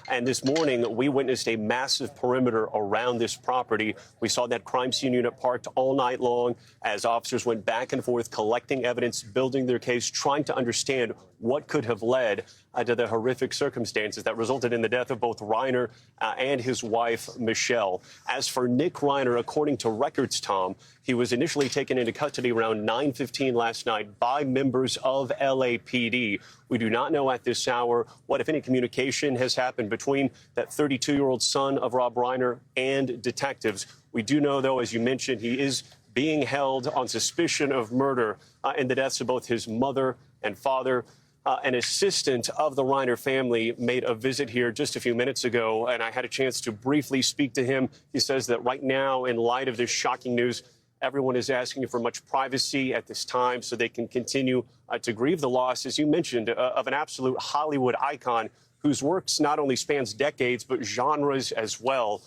And this morning, we witnessed a massive perimeter around this property. We saw that crime scene unit parked all night long as officers went back and forth collecting evidence, building their case, trying to understand what could have led to the horrific circumstances that resulted in the death of both Reiner and his wife, Michele. As for Nick Reiner, according to records, Tom, he was initially taken into custody around 9:15 last night by members of LAPD. We do not know at this hour what, if any, communication has happened between that 32-year-old son of Rob Reiner and detectives. We do know, though, as you mentioned, he is being held on suspicion of murder in the deaths of both his mother and father. An assistant of the Reiner family made a visit here just a few minutes ago, and I had a chance to briefly speak to him. He says that right now, in light of this shocking news, everyone is asking for much privacy at this time so they can continue to grieve the loss, as you mentioned, of an absolute Hollywood icon whose works not only spans decades, but genres as well,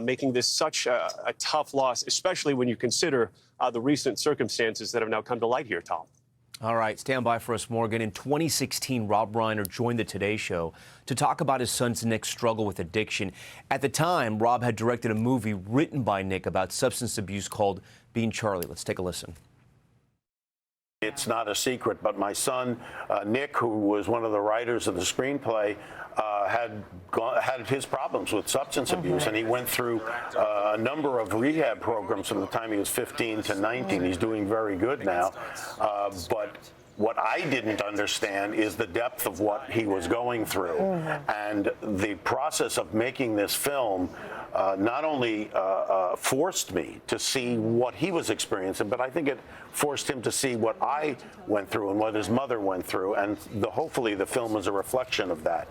making this such a tough loss, especially when you consider the recent circumstances that have now come to light here, Tom. All right, stand by for us, Morgan. In 2016, Rob Reiner joined the Today Show to talk about his son's Nick's struggle with addiction. At the time, Rob had directed a movie written by Nick about substance abuse called Being Charlie. Let's take a listen. It's not a secret, but my son, Nick, who was one of the writers of the screenplay, had his problems with substance abuse, and he went through a number of rehab programs from the time he was 15 to 19. He's doing very good now, but what I didn't understand is the depth of what he was going through. And the process of making this film not only forced me to see what he was experiencing, but I think it forced him to see what I went through and what his mother went through. And hopefully the film is a reflection of that.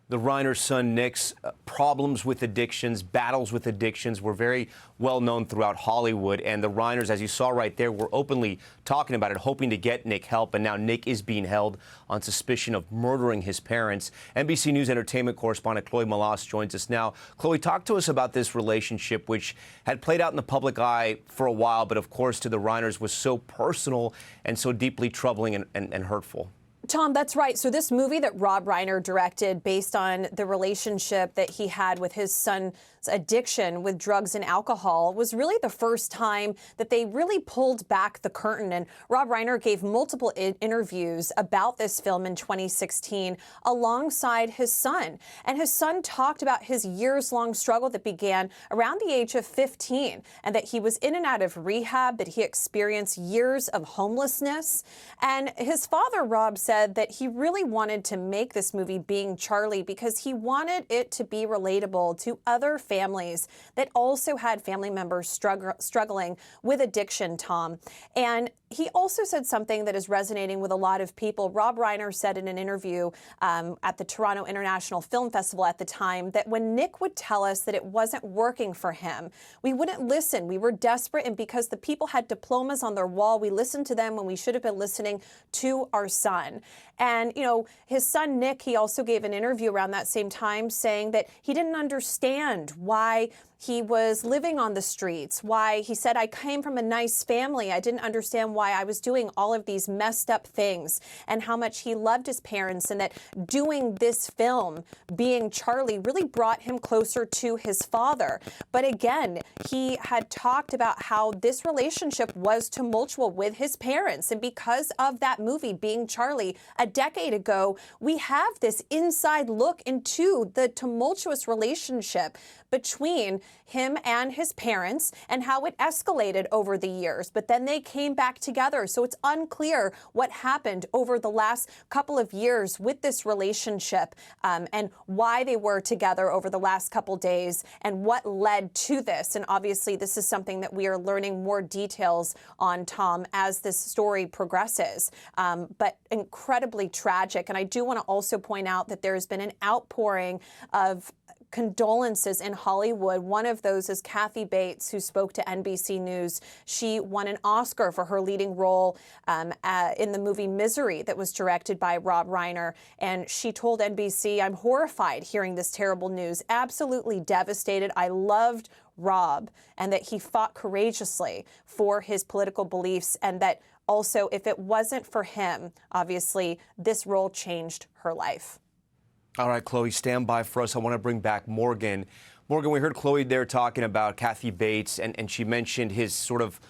The Reiner son Nick's problems with addictions, battles with addictions were very well known throughout Hollywood. And the Reiners, as you saw right there, were openly talking about it, hoping to get Nick help. And now Nick is being held on suspicion of murdering his parents. NBC News entertainment correspondent Chloe Malas joins us now. Chloe, talk to us about this relationship, which had played out in the public eye for a while, but of course to the Reiners was so personal and so deeply troubling and hurtful. Tom, that's right. So this movie that Rob Reiner directed, based on the relationship that he had with his son's addiction with drugs and alcohol, was really the first time that they really pulled back the curtain. And Rob Reiner gave multiple interviews about this film in 2016 alongside his son. And his son talked about his years-long struggle that began around the age of 15, and that he was in and out of rehab, that he experienced years of homelessness. And his father, Rob, said that he really wanted to make this movie Being Charlie because he wanted it to be relatable to other families that also had family members struggling with addiction, Tom. And he also said something that is resonating with a lot of people. Rob Reiner said in an interview at the Toronto International Film Festival at the time that when Nick would tell us that it wasn't working for him, we wouldn't listen. We were desperate, and because the people had diplomas on their wall, we listened to them when we should have been listening to our son. And, you know, his son, Nick, he also gave an interview around that same time saying that he didn't understand why he was living on the streets, why he said, I came from a nice family. I didn't understand why I was doing all of these messed up things, and how much he loved his parents, and that doing this film, Being Charlie, really brought him closer to his father. But again, he had talked about how this relationship was tumultuous with his parents. And because of that movie, Being Charlie, a decade ago, we have this inside look into the tumultuous relationship between him and his parents and how it escalated over the years. But then they came back together. So it's unclear what happened over the last couple of years with this relationship, and why they were together over the last couple days and what led to this. And obviously, this is something that we are learning more details on, Tom, as this story progresses. But incredibly tragic. And I do want to also point out that there's been an outpouring of condolences in Hollywood. One of those is Kathy Bates, who spoke to NBC News. She won an Oscar for her leading role in the movie Misery that was directed by Rob Reiner. And she told NBC, I'm horrified hearing this terrible news, absolutely devastated. I loved Rob, and that he fought courageously for his political beliefs, and that also, if it wasn't for him, obviously, this role changed her life. All right, Chloe, stand by for us. I want to bring back Morgan. Morgan, we heard Chloe there talking about Kathy Bates, and she mentioned his sort of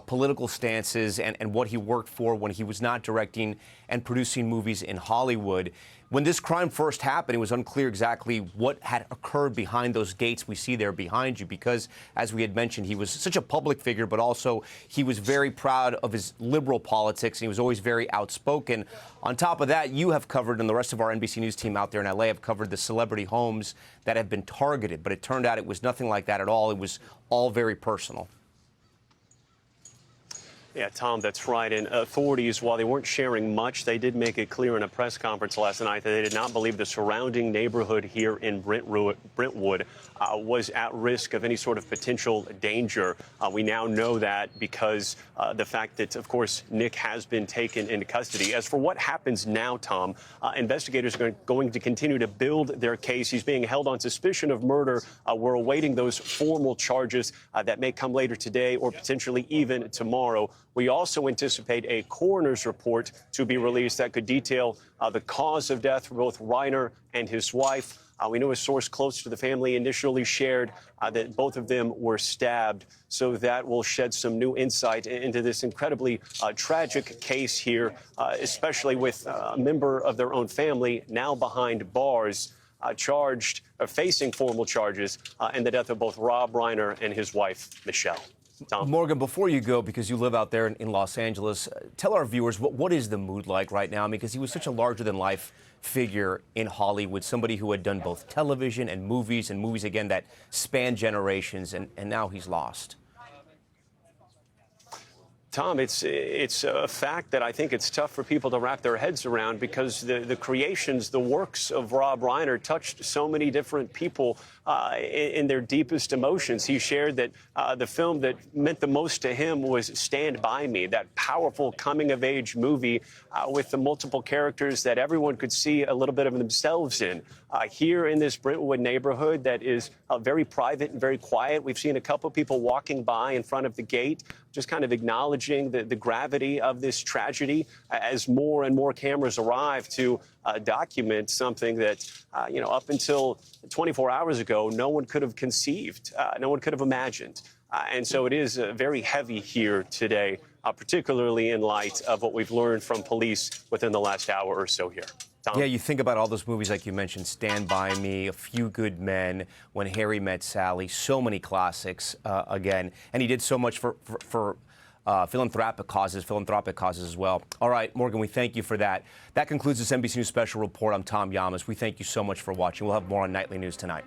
political stances and what he worked for when he was not directing and producing movies in Hollywood. When this crime first happened, it was unclear exactly what had occurred behind those gates we see there behind you because, as we had mentioned, he was such a public figure, but also he was very proud of his liberal politics, and he was always very outspoken. On top of that, you have covered, and the rest of our NBC News team out there in L.A. have covered the celebrity homes that have been targeted, but it turned out it was nothing like that at all. It was all very personal. Yeah, Tom, that's right. And authorities, while they weren't sharing much, they did make it clear in a press conference last night that they did not believe the surrounding neighborhood here in Brentwood was at risk of any sort of potential danger. We now know that because the fact that, of course, Nick has been taken into custody. As for what happens now, Tom, investigators are going to continue to build their case. He's being held on suspicion of murder. We're awaiting those formal charges that may come later today or potentially even tomorrow. We also anticipate a coroner's report to be released that could detail the cause of death for both Reiner and his wife. We know a source close to the family initially shared that both of them were stabbed. So that will shed some new insight into this incredibly tragic case here, especially with a member of their own family now behind bars, charged, facing formal charges in the death of both Rob Reiner and his wife, Michele. Tom. Morgan, before you go, because you live out there in Los Angeles, tell our viewers what is the mood like right now? Because he was such a larger-than-life figure in Hollywood, somebody who had done both television and movies again that span generations, and now he's lost. Tom, it's a fact that I think it's tough for people to wrap their heads around because the creations, the works of Rob Reiner touched so many different people in their deepest emotions. He shared that the film that meant the most to him was Stand By Me, that powerful coming-of-age movie with the multiple characters that everyone could see a little bit of themselves in. Here in this Brentwood neighborhood that is very private and very quiet, we've seen a couple people walking by in front of the gate, just kind of acknowledging the gravity of this tragedy as more and more cameras arrive to document something that, up until 24 hours ago, no one could have conceived, no one could have imagined. And so it is very heavy here today, particularly in light of what we've learned from police within the last hour or so here. Tom? Yeah, you think about all those movies like you mentioned, Stand By Me, A Few Good Men, When Harry Met Sally, so many classics again. And he did so much for philanthropic causes as well. All right, Morgan, we thank you for that. That concludes this NBC News Special Report. I'm Tom Llamas. We thank you so much for watching. We'll have more on Nightly News tonight.